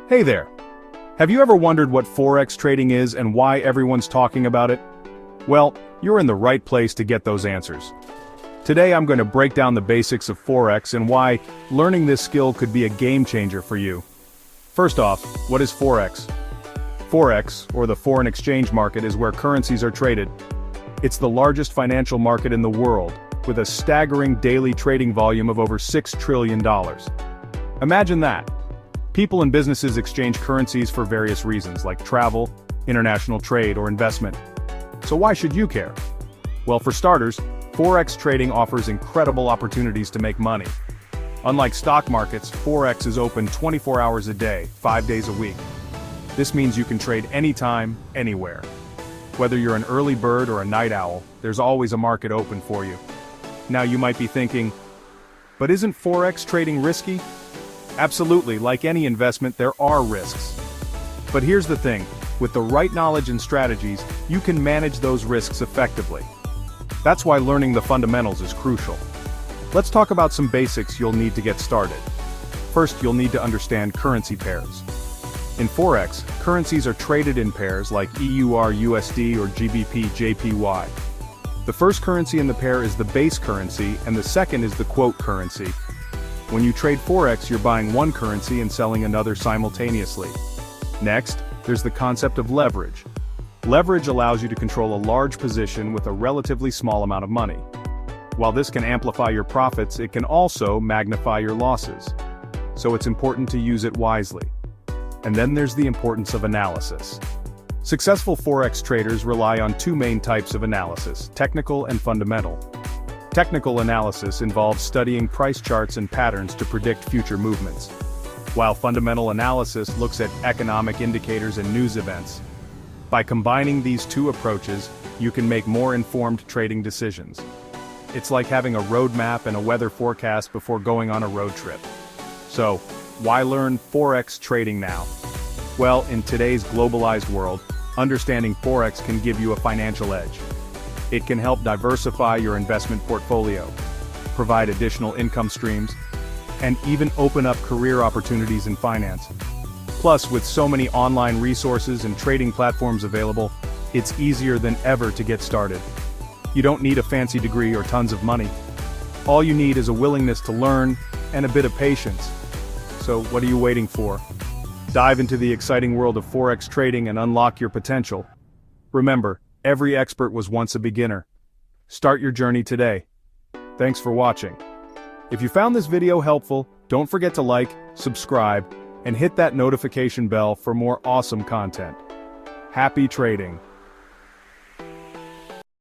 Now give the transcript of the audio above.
Hey there! Have you ever wondered what Forex trading is and why everyone's talking about it? Well, you're in the right place to get those answers. Today I'm going to break down the basics of Forex and why learning this skill could be a game changer for you. First off, what is Forex? Forex, or the foreign exchange market, is where currencies are traded. It's the largest financial market in the world, with a staggering daily trading volume of over $6 trillion. Imagine that. People and businesses exchange currencies for various reasons, like travel, international trade, or investment. So why should you care? Well, for starters, Forex trading offers incredible opportunities to make money. Unlike stock markets, Forex is open 24 hours a day, 5 days a week. This means you can trade anytime, anywhere. Whether you're an early bird or a night owl, there's always a market open for you. Now you might be thinking, but isn't Forex trading risky? Absolutely, like any investment, there are risks. But here's the thing, with the right knowledge and strategies, you can manage those risks effectively. That's why learning the fundamentals is crucial. Let's talk about some basics you'll need to get started. First, you'll need to understand currency pairs. In Forex, currencies are traded in pairs like EUR USD or GBP JPY. The first currency in the pair is the base currency, and the second is the quote currency. When you trade Forex, you're buying one currency and selling another simultaneously. Next, there's the concept of leverage. Leverage allows you to control a large position with a relatively small amount of money. While this can amplify your profits, it can also magnify your losses. So it's important to use it wisely. And then there's the importance of analysis. Successful Forex traders rely on two main types of analysis, technical and fundamental. Technical analysis involves studying price charts and patterns to predict future movements, while fundamental analysis looks at economic indicators and news events. By combining these two approaches, you can make more informed trading decisions. It's like having a roadmap and a weather forecast before going on a road trip. So, why learn Forex trading now? Well, in today's globalized world, understanding Forex can give you a financial edge. It can help diversify your investment portfolio, provide additional income streams, and even open up career opportunities in finance. Plus, with so many online resources and trading platforms available, it's easier than ever to get started. You don't need a fancy degree or tons of money. All you need is a willingness to learn and a bit of patience. So what are you waiting for? Dive into the exciting world of Forex trading and unlock your potential. Remember, every expert was once a beginner. Start your journey today. Thanks for watching. If you found this video helpful, don't forget to like, subscribe, and hit that notification bell for more awesome content. Happy trading!